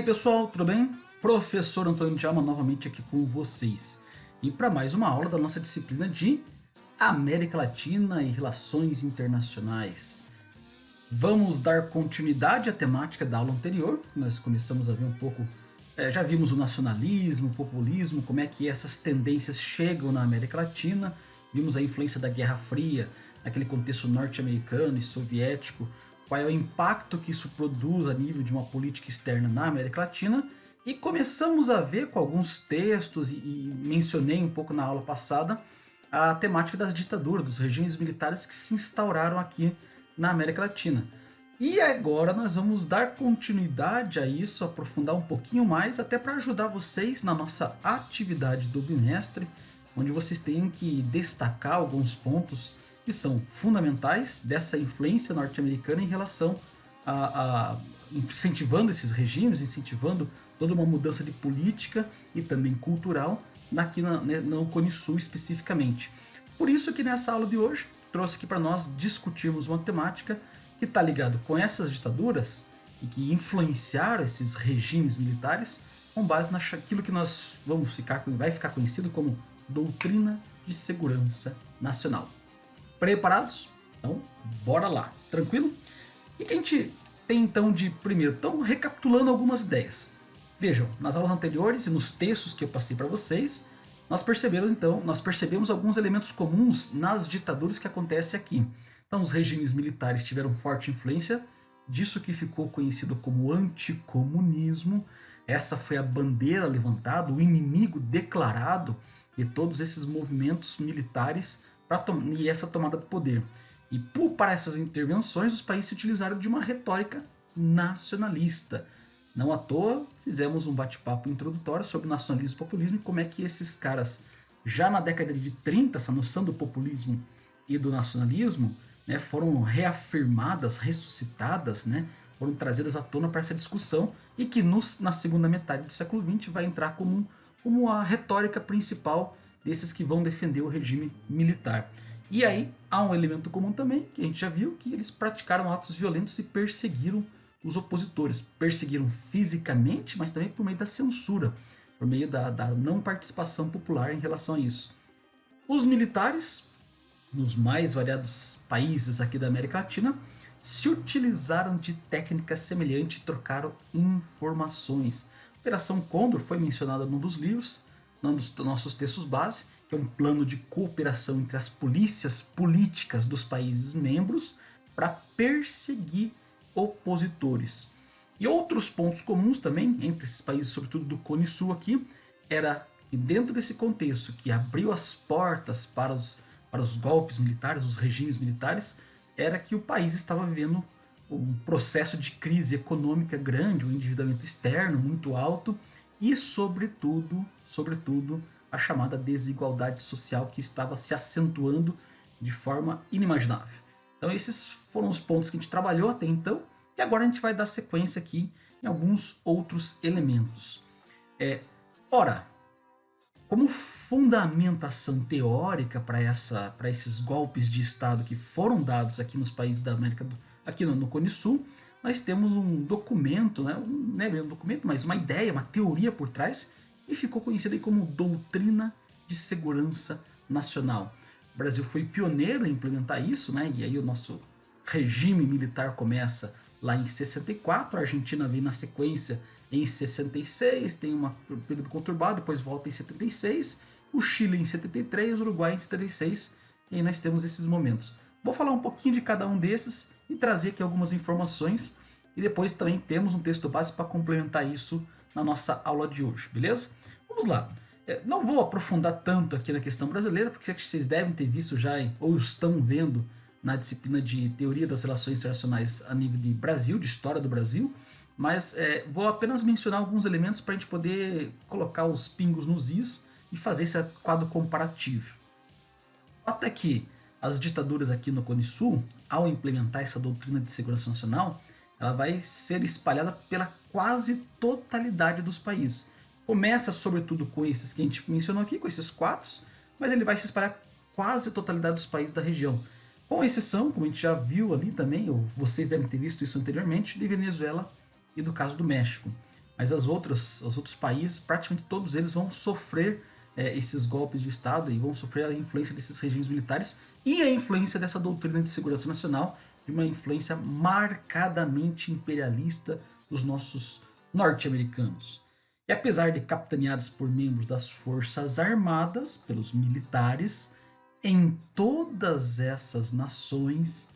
aí pessoal, tudo bem? Professor Antônio Djalma novamente aqui com vocês. E para mais uma aula da nossa disciplina de América Latina e Relações Internacionais. Vamos dar continuidade à temática da aula anterior. Nós começamos a ver um pouco, já vimos o nacionalismo, o populismo, como é que essas tendências chegam na América Latina. Vimos a influência da Guerra Fria, naquele contexto norte-americano e soviético, qual é o impacto que isso produz a nível de uma política externa na América Latina, e começamos a ver com alguns textos, e mencionei um pouco na aula passada, a temática das ditaduras, dos regimes militares que se instauraram aqui na América Latina. E agora nós vamos dar continuidade a isso, aprofundar um pouquinho mais, até para ajudar vocês na nossa atividade do bimestre, onde vocês têm que destacar alguns pontos que são fundamentais dessa influência norte-americana em relação a incentivando esses regimes, incentivando toda uma mudança de política e também cultural aqui no Cone Sul especificamente. Por isso que nessa aula de hoje trouxe aqui para nós discutirmos uma temática que está ligado com essas ditaduras e que influenciaram esses regimes militares com base naquilo que nós vai ficar conhecido como doutrina de segurança nacional. Preparados? Então, bora lá. Tranquilo? O que a gente tem então de primeiro? Então, recapitulando algumas ideias. Vejam, nas aulas anteriores e nos textos que eu passei para vocês, nós percebemos alguns elementos comuns nas ditaduras que acontecem aqui. Então, os regimes militares tiveram forte influência disso que ficou conhecido como anticomunismo. Essa foi a bandeira levantada, o inimigo declarado de todos esses movimentos militares e essa tomada de poder. E para essas intervenções, os países se utilizaram de uma retórica nacionalista. Não à toa, fizemos um bate-papo introdutório sobre nacionalismo e populismo e como é que esses caras, já na década de 30, essa noção do populismo e do nacionalismo, né, foram reafirmadas, ressuscitadas, né, foram trazidas à tona para essa discussão e que na segunda metade do século XX vai entrar como a retórica principal desses que vão defender o regime militar. E aí há um elemento comum também, que a gente já viu, que eles praticaram atos violentos e perseguiram os opositores. Perseguiram fisicamente, mas também por meio da censura, por meio da não participação popular em relação a isso. Os militares, nos mais variados países aqui da América Latina, se utilizaram de técnicas semelhantes e trocaram informações. A Operação Condor foi mencionada num dos livros, num dos nossos textos base, que é um plano de cooperação entre as polícias políticas dos países membros para perseguir opositores. E outros pontos comuns também entre esses países, sobretudo do Cone Sul aqui, era que dentro desse contexto que abriu as portas para os golpes militares, os regimes militares, era que o país estava vivendo um processo de crise econômica grande, um endividamento externo muito alto e, sobretudo, a chamada desigualdade social que estava se acentuando de forma inimaginável. Então esses foram os pontos que a gente trabalhou até então e agora a gente vai dar sequência aqui em alguns outros elementos. Ora, como fundamentação teórica para esses golpes de Estado que foram dados aqui nos países da América, aqui no Cone Sul, nós temos um documento, não é um documento, mas uma ideia, uma teoria por trás, que ficou conhecida aí como Doutrina de Segurança Nacional. O Brasil foi pioneiro em implementar isso, né? E aí o nosso regime militar começa lá em 64, a Argentina vem na sequência em 66, tem um período conturbado, depois volta em 76, o Chile em 73, o Uruguai em 76, e aí nós temos esses momentos. Vou falar um pouquinho de cada um desses e trazer aqui algumas informações, e depois também temos um texto base para complementar isso na nossa aula de hoje, beleza? Vamos lá. Não vou aprofundar tanto aqui na questão brasileira, porque vocês devem ter visto já, ou estão vendo na disciplina de Teoria das Relações Internacionais a nível de Brasil, de História do Brasil, mas vou apenas mencionar alguns elementos para a gente poder colocar os pingos nos is e fazer esse quadro comparativo. Até que as ditaduras aqui no Cone Sul, ao implementar essa doutrina de segurança nacional, ela vai ser espalhada pela quase totalidade dos países. Começa sobretudo com esses que a gente mencionou aqui, com esses 4, mas ele vai se espalhar quase a totalidade dos países da região. Com exceção, como a gente já viu ali também, ou vocês devem ter visto isso anteriormente, de Venezuela e do caso do México. mas os outros países, praticamente todos eles vão sofrer esses golpes de Estado e vão sofrer a influência desses regimes militares e a influência dessa doutrina de segurança nacional, de uma influência marcadamente imperialista dos nossos norte-americanos. E apesar de capitaneados por membros das Forças Armadas, pelos militares, em todas essas nações,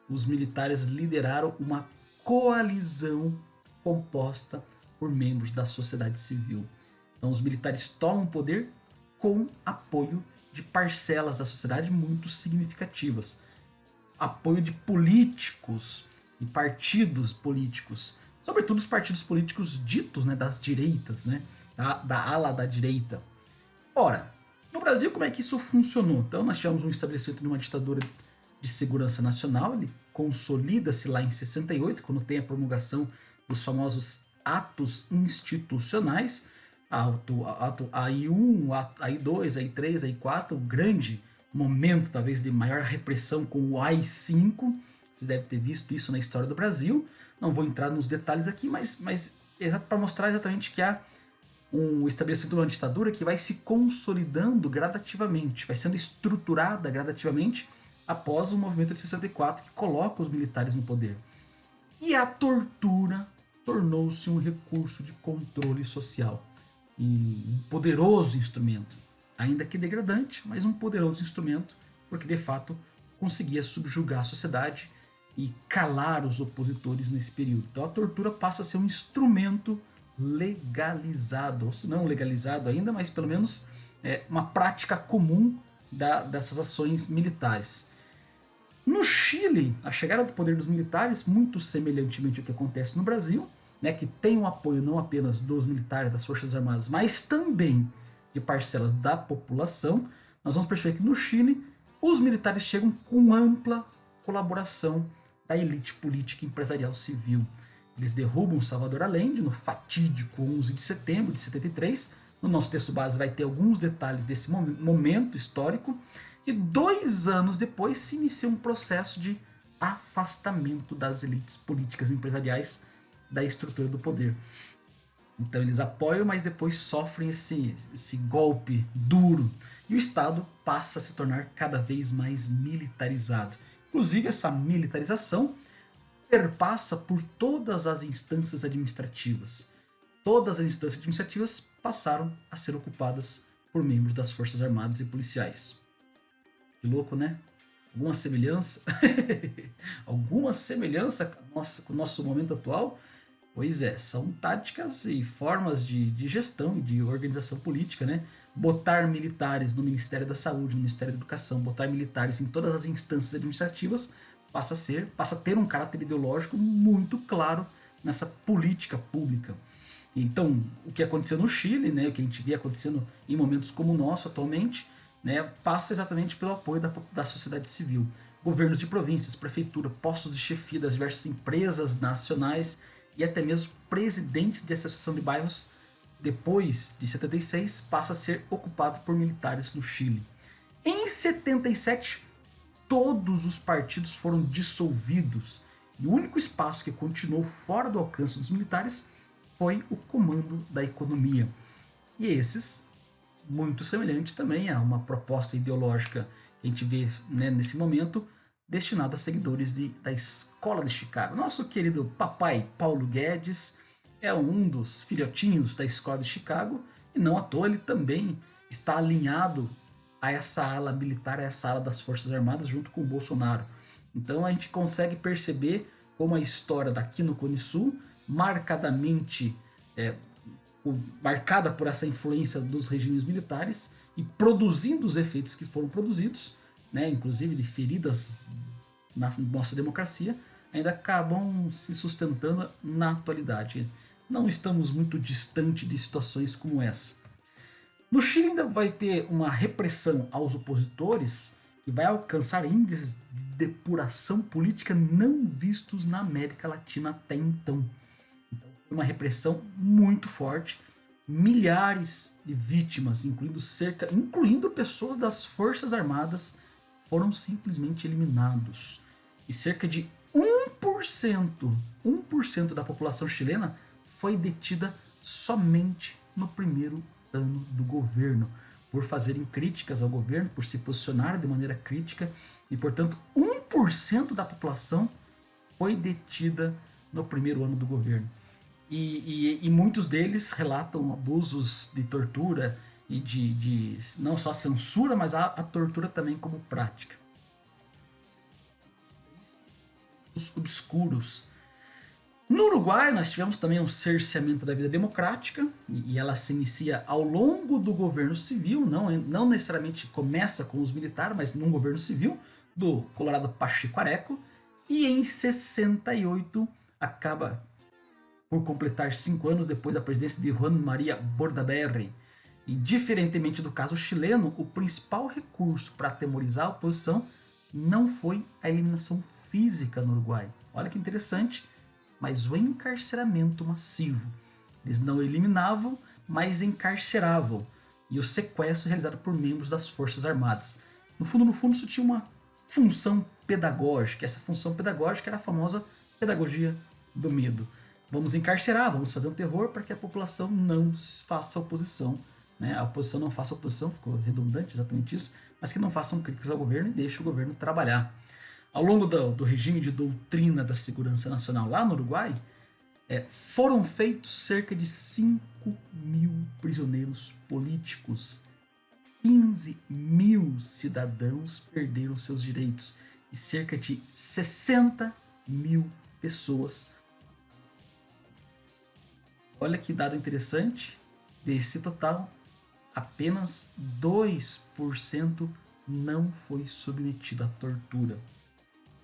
os militares lideraram uma coalizão composta por membros da sociedade civil. Então, os militares tomam poder com apoio de parcelas da sociedade muito significativas. Apoio de políticos e partidos políticos, sobretudo os partidos políticos ditos, né, das direitas, né, da ala da direita. Ora, no Brasil, como é que isso funcionou? Então, nós tivemos um estabelecimento de uma ditadura de segurança nacional, ele consolida-se lá em 68, quando tem a promulgação dos famosos atos institucionais, AI1, AI2, AI3, AI4, o grande momento, talvez, de maior repressão com o AI5, vocês devem ter visto isso na história do Brasil, não vou entrar nos detalhes aqui, mas para mostrar exatamente que há um estabelecimento de uma ditadura que vai se consolidando gradativamente, vai sendo estruturada gradativamente após o movimento de 64 que coloca os militares no poder. E a tortura tornou-se um recurso de controle social e um poderoso instrumento, ainda que degradante, mas um poderoso instrumento, porque de fato conseguia subjugar a sociedade e calar os opositores nesse período. Então a tortura passa a ser um instrumento legalizado, ou se não legalizado ainda, mas pelo menos uma prática comum dessas ações militares. No Chile, a chegada do poder dos militares, muito semelhantemente ao que acontece no Brasil, né, que tem um apoio não apenas dos militares, das Forças Armadas, mas também de parcelas da população, nós vamos perceber que no Chile os militares chegam com ampla colaboração da elite política e empresarial civil. Eles derrubam Salvador Allende no fatídico 11 de setembro de 73. No nosso texto base vai ter alguns detalhes desse momento histórico. E 2 anos depois se inicia um processo de afastamento das elites políticas e empresariais da estrutura do poder. Então eles apoiam, mas depois sofrem esse golpe duro. E o Estado passa a se tornar cada vez mais militarizado. Inclusive essa militarização perpassa por todas as instâncias administrativas. Todas as instâncias administrativas passaram a ser ocupadas por membros das Forças Armadas e policiais. Que louco, né? Alguma semelhança? Alguma semelhança com o nosso momento atual? Pois é, são táticas e formas de gestão e de organização política, né? Botar militares no Ministério da Saúde, no Ministério da Educação, botar militares em todas as instâncias administrativas passa a ter um caráter ideológico muito claro nessa política pública. Então, o que aconteceu no Chile, né, o que a gente vê acontecendo em momentos como o nosso atualmente, né, passa exatamente pelo apoio da sociedade civil. Governos de províncias, prefeitura, postos de chefia das diversas empresas nacionais e até mesmo presidentes de associação de bairros, depois de 76, passa a ser ocupado por militares no Chile. Em 77, todos os partidos foram dissolvidos e o único espaço que continuou fora do alcance dos militares foi o comando da economia. E esses, muito semelhante também a uma proposta ideológica que a gente vê, né, nesse momento, destinada a seguidores da Escola de Chicago. Nosso querido papai Paulo Guedes é um dos filhotinhos da Escola de Chicago e não à toa ele também está alinhado a essa ala militar, a essa ala das Forças Armadas junto com o Bolsonaro. Então a gente consegue perceber como a história daqui no Cone Sul, marcadamente marcada por essa influência dos regimes militares e produzindo os efeitos que foram produzidos, né, inclusive de feridas na nossa democracia, ainda acabam se sustentando na atualidade. Não estamos muito distante de situações como essa. No Chile ainda vai ter uma repressão aos opositores que vai alcançar índices de depuração política não vistos na América Latina até então. Então, uma repressão muito forte, milhares de vítimas, incluindo pessoas das Forças Armadas, foram simplesmente eliminados. E cerca de 1% da população chilena foi detida somente no primeiro ano do governo, por fazerem críticas ao governo, por se posicionar de maneira crítica, e portanto 1% da população foi detida no primeiro ano do governo. E muitos deles relatam abusos de tortura e de não só censura, mas a tortura também como prática. Os obscuros. No Uruguai, nós tivemos também um cerceamento da vida democrática, e ela se inicia ao longo do governo civil, não necessariamente começa com os militares, mas num governo civil, do Colorado Pacheco Areco, e em 68 acaba por completar 5 anos depois da presidência de Juan María Bordaberry. E diferentemente do caso chileno, o principal recurso para atemorizar a oposição não foi a eliminação física no Uruguai. Olha que interessante, mas o encarceramento massivo. Eles não eliminavam, mas encarceravam. E o sequestro realizado por membros das Forças Armadas. No fundo, isso tinha uma função pedagógica. Essa função pedagógica era a famosa pedagogia do medo. Vamos encarcerar, vamos fazer um terror para que a população não faça oposição. Né? A oposição não faça oposição, ficou redundante exatamente isso, mas que não façam críticas ao governo e deixem o governo trabalhar. Ao longo do regime de doutrina da segurança nacional lá no Uruguai, foram feitos cerca de 5.000 prisioneiros políticos. 15.000 cidadãos perderam seus direitos e cerca de 60.000 pessoas. Olha que dado interessante, desse total, apenas 2% não foi submetido à tortura.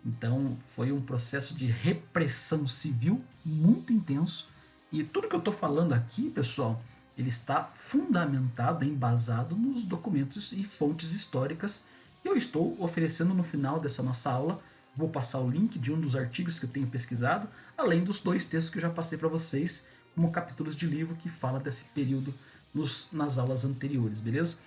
Então foi um processo de repressão civil muito intenso, e tudo que eu estou falando aqui, pessoal, ele está fundamentado, embasado nos documentos e fontes históricas que eu estou oferecendo no final dessa nossa aula. Vou passar o link de um dos artigos que eu tenho pesquisado, além dos 2 textos que eu já passei para vocês, como capítulos de livro que fala desse período nas aulas anteriores, beleza?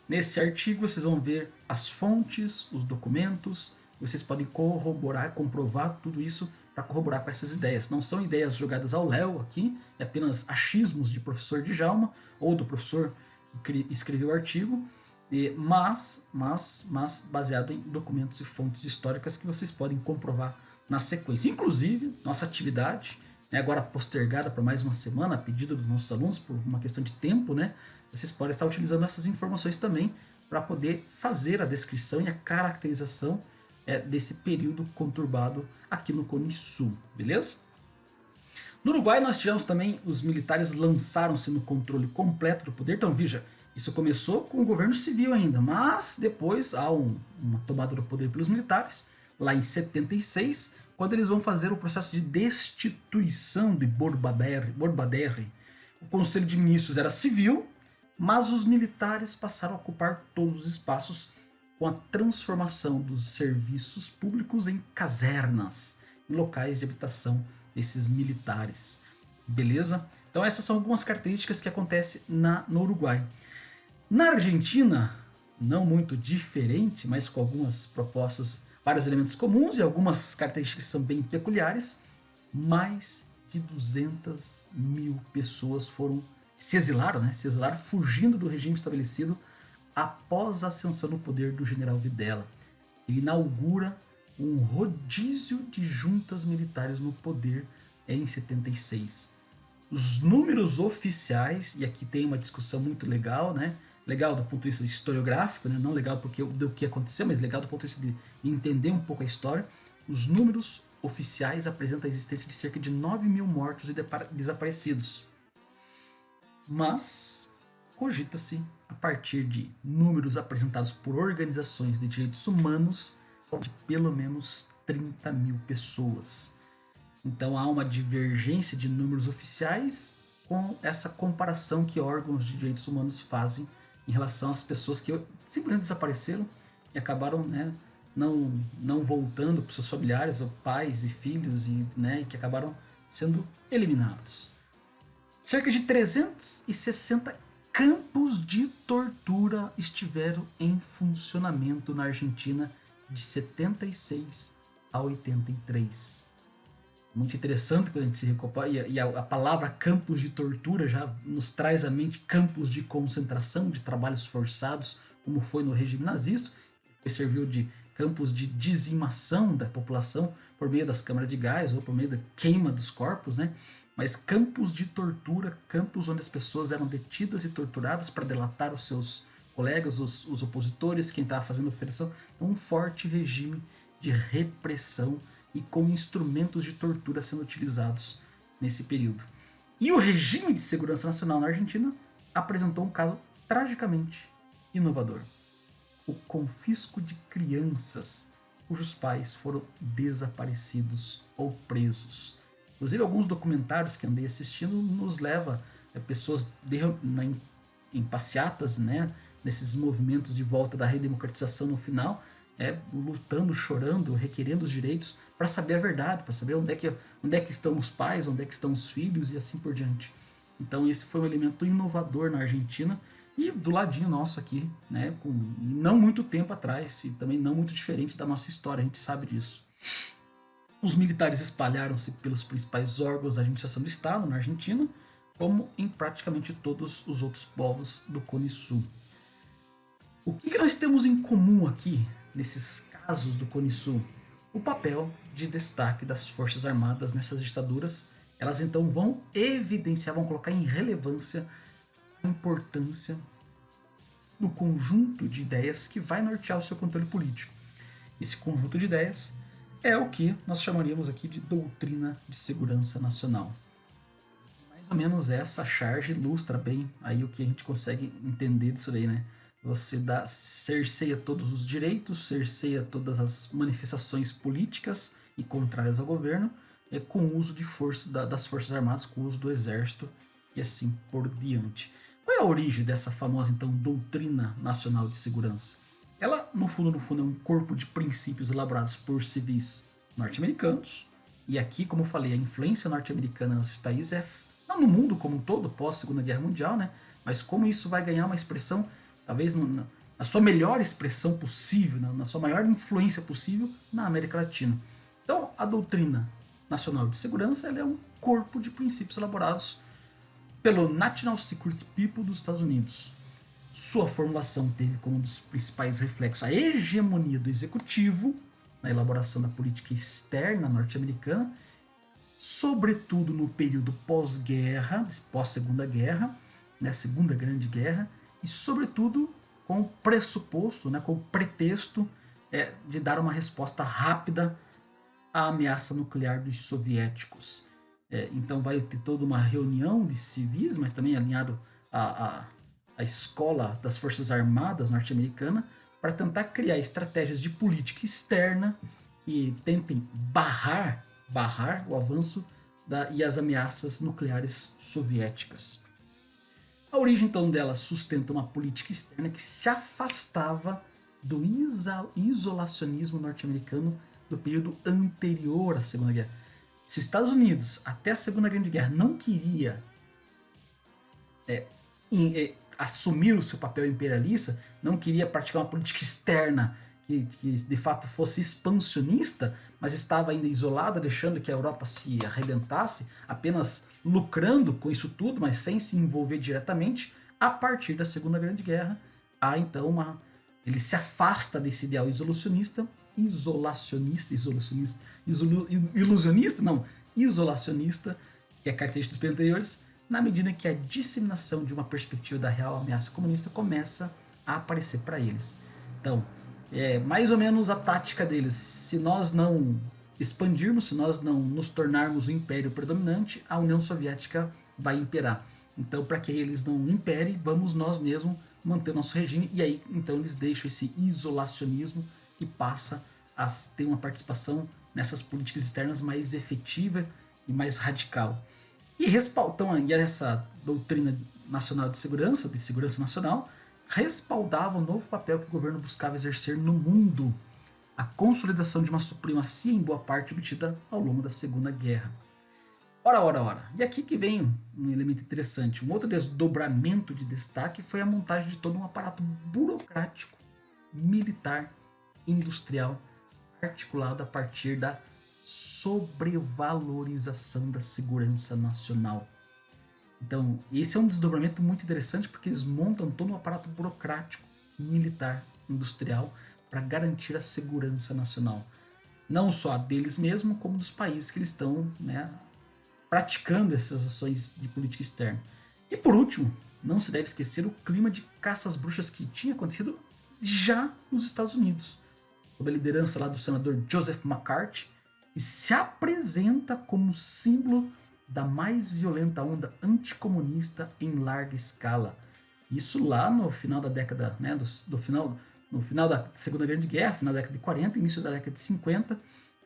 Nesse artigo vocês vão ver as fontes, os documentos, vocês podem corroborar, comprovar tudo isso para corroborar com essas ideias. Não são ideias jogadas ao léu aqui, é apenas achismos de professor Djalma ou do professor que escreveu o artigo, mas baseado em documentos e fontes históricas que vocês podem comprovar na sequência. Inclusive, nossa atividade, agora postergada por mais uma semana, a pedido dos nossos alunos, por uma questão de tempo, né? Vocês podem estar utilizando essas informações também para poder fazer a descrição e a caracterização desse período conturbado aqui no Cone Sul, beleza? No Uruguai nós tivemos também, os militares lançaram-se no controle completo do poder. Então veja, isso começou com o governo civil ainda, mas depois há uma tomada do poder pelos militares, lá em 76, quando eles vão fazer o processo de destituição de Bordaberry. O Conselho de Ministros era civil, mas os militares passaram a ocupar todos os espaços, com a transformação dos serviços públicos em casernas, em locais de habitação desses militares. Beleza? Então essas são algumas características que acontecem no Uruguai. Na Argentina, não muito diferente, mas com algumas propostas, vários elementos comuns e algumas características que são bem peculiares, mais de 200.000 pessoas se exilaram, fugindo do regime estabelecido após a ascensão no poder do general Videla. Ele inaugura um rodízio de juntas militares no poder em 76. Os números oficiais, e aqui tem uma discussão muito legal, né? Legal do ponto de vista historiográfico, né? Não legal porque do que aconteceu, mas legal do ponto de vista de entender um pouco a história. Os números oficiais apresentam a existência de cerca de 9.000 mortos e desaparecidos. Mas cogita-se, a partir de números apresentados por organizações de direitos humanos, de pelo menos 30.000 pessoas. Então há uma divergência de números oficiais com essa comparação que órgãos de direitos humanos fazem em relação às pessoas que simplesmente desapareceram e acabaram, não voltando para seus familiares, ou pais e filhos, e que acabaram sendo eliminados. Cerca de 360 campos de tortura estiveram em funcionamento na Argentina de 76 a 83. Muito interessante quando a gente se recupera, e a palavra campos de tortura já nos traz à mente campos de concentração, de trabalhos forçados, como foi no regime nazista, que serviu de campos de dizimação da população por meio das câmaras de gás ou por meio da queima dos corpos, né? Mas campos de tortura, campos onde as pessoas eram detidas e torturadas para delatar os seus colegas, os opositores, quem estava fazendo operação. Então, um forte regime de repressão e com instrumentos de tortura sendo utilizados nesse período. E o regime de segurança nacional na Argentina apresentou um caso tragicamente inovador: o confisco de crianças cujos pais foram desaparecidos ou presos. Inclusive, alguns documentários que andei assistindo nos leva a pessoas em passeatas, né, nesses movimentos de volta da redemocratização no final, lutando, chorando, requerendo os direitos para saber a verdade, para saber onde é que estão os pais, onde é que estão os filhos e assim por diante. Então esse foi um elemento inovador na Argentina e do ladinho nosso aqui, né, não muito tempo atrás e também não muito diferente da nossa história, a gente sabe disso. Os militares espalharam-se pelos principais órgãos da administração do Estado na Argentina, como em praticamente todos os outros povos do Cone Sul. O que nós temos em comum aqui, nesses casos do Cone Sul? O papel de destaque das Forças Armadas nessas ditaduras. Elas então vão evidenciar, vão colocar em relevância a importância do conjunto de ideias que vai nortear o seu controle político. Esse conjunto de ideias é o que nós chamaríamos aqui de doutrina de segurança nacional. Mais ou menos essa charge ilustra bem aí o que a gente consegue entender disso aí, né? Você cerceia todos os direitos, cerceia todas as manifestações políticas e contrárias ao governo, com o uso de força das Forças Armadas, com o uso do Exército e assim por diante. Qual é a origem dessa famosa, então, doutrina nacional de segurança? Ela, no fundo, é um corpo de princípios elaborados por civis norte-americanos, e aqui, como eu falei, a influência norte-americana nesse país não no mundo como um todo, pós-Segunda Guerra Mundial, né? Mas como isso vai ganhar uma expressão, talvez na sua melhor expressão possível, na sua maior influência possível na América Latina. Então, a doutrina nacional de segurança ela é um corpo de princípios elaborados pelo National Security People dos Estados Unidos. Sua formulação teve como um dos principais reflexos a hegemonia do executivo na elaboração da política externa norte-americana, sobretudo no período pós-guerra, pós-segunda guerra, né, Segunda Grande Guerra, e sobretudo com o pressuposto, né, com o pretexto de dar uma resposta rápida à ameaça nuclear dos soviéticos. Então vai ter toda uma reunião de civis, mas também alinhado à escola das Forças Armadas norte-americana, para tentar criar estratégias de política externa que tentem barrar o avanço e as ameaças nucleares soviéticas. A origem então dela sustenta uma política externa que se afastava do isolacionismo norte-americano do período anterior à Segunda Guerra. Se os Estados Unidos, até a Segunda Grande Guerra, não queria assumir o seu papel imperialista, não queria praticar uma política externa que de fato fosse expansionista, mas estava ainda isolada, deixando que a Europa se arrebentasse, apenas lucrando com isso tudo, mas sem se envolver diretamente. A partir da Segunda Grande Guerra, há então ele se afasta desse ideal isolacionista, que é característica dos períodos anteriores, na medida que a disseminação de uma perspectiva da real ameaça comunista começa a aparecer para eles. Então, é mais ou menos a tática deles. Se nós não expandirmos, se nós não nos tornarmos o império predominante, a União Soviética vai imperar. Então, para que eles não imperem, vamos nós mesmos manter nosso regime. E aí, então, eles deixam esse isolacionismo e passa a ter uma participação nessas políticas externas mais efetiva e mais radical. E essa doutrina nacional de segurança nacional, respaldava o novo papel que o governo buscava exercer no mundo, a consolidação de uma supremacia em boa parte obtida ao longo da Segunda Guerra. Ora. E aqui que vem um elemento interessante. Um outro desdobramento de destaque foi a montagem de todo um aparato burocrático, militar, industrial, articulado a partir da sobrevalorização da segurança nacional. Então, esse é um desdobramento muito interessante porque eles montam todo um aparato burocrático, militar, industrial para garantir a segurança nacional. Não só a deles mesmos, como dos países que eles estão, né, praticando essas ações de política externa. E por último, não se deve esquecer o clima de caça às bruxas que tinha acontecido já nos Estados Unidos, sob a liderança lá do senador Joseph McCarthy, que se apresenta como símbolo da mais violenta onda anticomunista em larga escala. Isso lá no final da década, né, no final da Segunda Grande Guerra, final da década de 40, início da década de 50.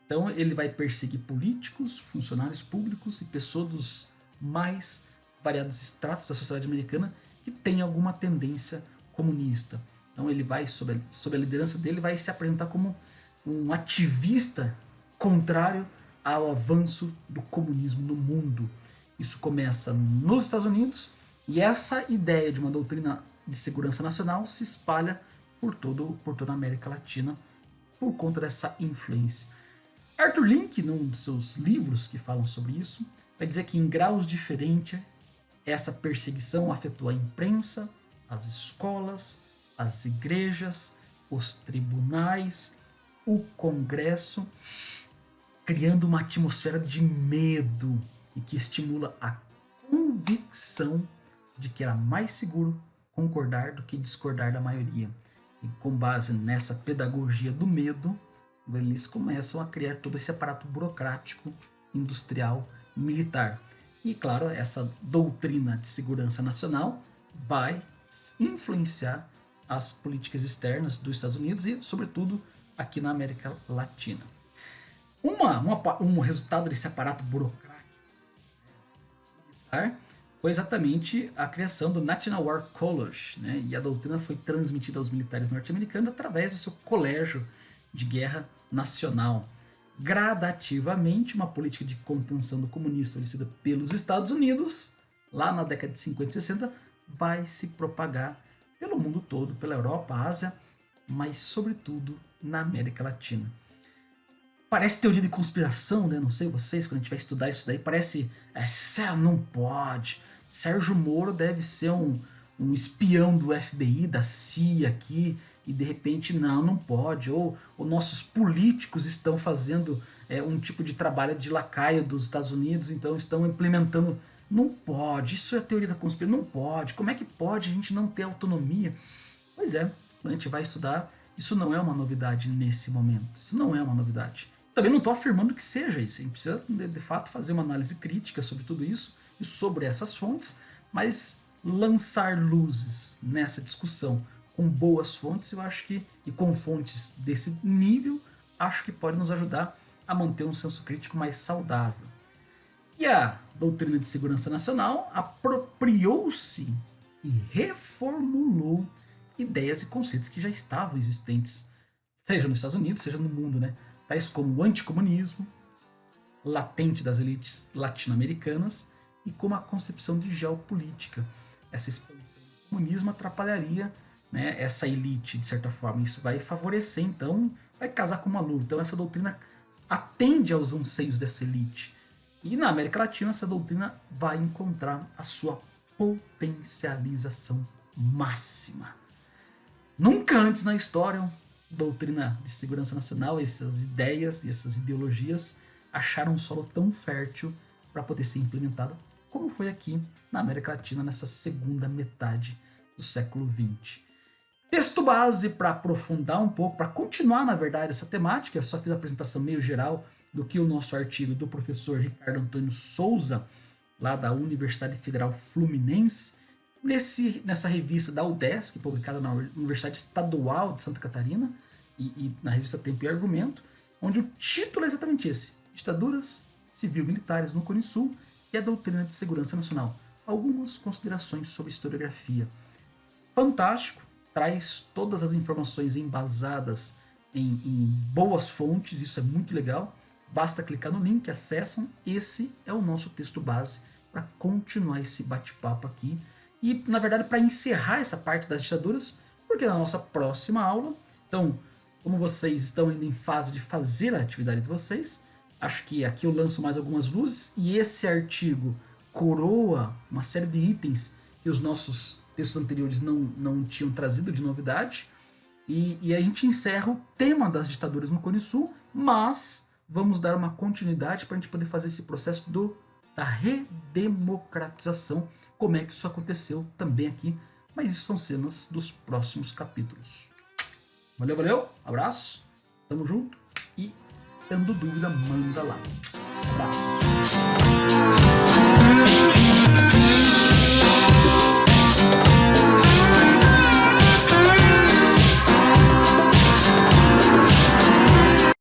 Então ele vai perseguir políticos, funcionários públicos e pessoas dos mais variados estratos da sociedade americana que tem alguma tendência comunista. Então ele vai, sob a liderança dele, vai se apresentar como um ativista contrário ao avanço do comunismo no mundo. Isso começa nos Estados Unidos e essa ideia de uma doutrina de segurança nacional se espalha por toda a América Latina por conta dessa influência. Arthur Link, num de seus livros que falam sobre isso, vai dizer que em graus diferentes essa perseguição afetou a imprensa, as escolas, as igrejas, os tribunais, o Congresso, criando uma atmosfera de medo e que estimula a convicção de que era mais seguro concordar do que discordar da maioria. E com base nessa pedagogia do medo, eles começam a criar todo esse aparato burocrático, industrial, militar. E claro, essa doutrina de segurança nacional vai influenciar as políticas externas dos Estados Unidos e, sobretudo, aqui na América Latina. Um resultado desse aparato burocrático militar foi exatamente a criação do National War College, né? E a doutrina foi transmitida aos militares norte-americanos através do seu colégio de guerra nacional. Gradativamente, uma política de contenção do comunismo estabelecida pelos Estados Unidos, lá na década de 50 e 60, vai se propagar pelo mundo todo, pela Europa, Ásia, mas sobretudo na América Latina. Parece teoria de conspiração, né? Não sei vocês, quando a gente vai estudar isso daí, parece, não pode. Sérgio Moro deve ser um espião do FBI, da CIA aqui, e de repente não pode. Ou nossos políticos estão fazendo um tipo de trabalho de lacaio dos Estados Unidos, então estão implementando. Não pode, isso é teoria da conspiração, não pode. Como é que pode a gente não ter autonomia? Pois é, quando a gente vai estudar, isso não é uma novidade nesse momento. Isso não é uma novidade. Também não estou afirmando que seja isso. A gente precisa, de fato, fazer uma análise crítica sobre tudo isso e sobre essas fontes, mas lançar luzes nessa discussão com boas fontes, eu acho que, e com fontes desse nível, acho que pode nos ajudar a manter um senso crítico mais saudável. E a doutrina de segurança nacional apropriou-se e reformulou ideias e conceitos que já estavam existentes, seja nos Estados Unidos, seja no mundo, né? Tais como o anticomunismo, latente das elites latino-americanas, e como a concepção de geopolítica. Essa expansão do comunismo atrapalharia, né, essa elite, de certa forma. Isso vai favorecer, então, vai casar com uma luta. Então, essa doutrina atende aos anseios dessa elite. E na América Latina, essa doutrina vai encontrar a sua potencialização máxima. Nunca antes na história, doutrina de segurança nacional, essas ideias e essas ideologias acharam um solo tão fértil para poder ser implementada, como foi aqui na América Latina nessa segunda metade do século XX. Texto base para aprofundar um pouco, para continuar, na verdade, essa temática. Eu só fiz a apresentação meio geral do que o nosso artigo do professor Ricardo Antônio Souza, lá da Universidade Federal Fluminense, nessa revista da UDESC, publicada na Universidade Estadual de Santa Catarina, e na revista Tempo e Argumento, onde o título é exatamente esse: Ditaduras Civil-Militares no Cone Sul e a Doutrina de Segurança Nacional. Algumas considerações sobre historiografia. Fantástico, traz todas as informações embasadas em boas fontes, isso é muito legal. Basta clicar no link, acessam. Esse é o nosso texto base para continuar esse bate-papo aqui. E, na verdade, para encerrar essa parte das ditaduras, porque na nossa próxima aula, então, como vocês estão ainda em fase de fazer a atividade de vocês, Acho que aqui eu lanço mais algumas luzes e esse artigo coroa uma série de itens que os nossos textos anteriores não tinham trazido de novidade. E a gente encerra o tema das ditaduras no Cone Sul, mas vamos dar uma continuidade para a gente poder fazer esse processo da redemocratização, como é que isso aconteceu também aqui, mas isso são cenas dos próximos capítulos. Valeu, valeu, abraço, tamo junto e tendo dúvida, manda lá. Abraço.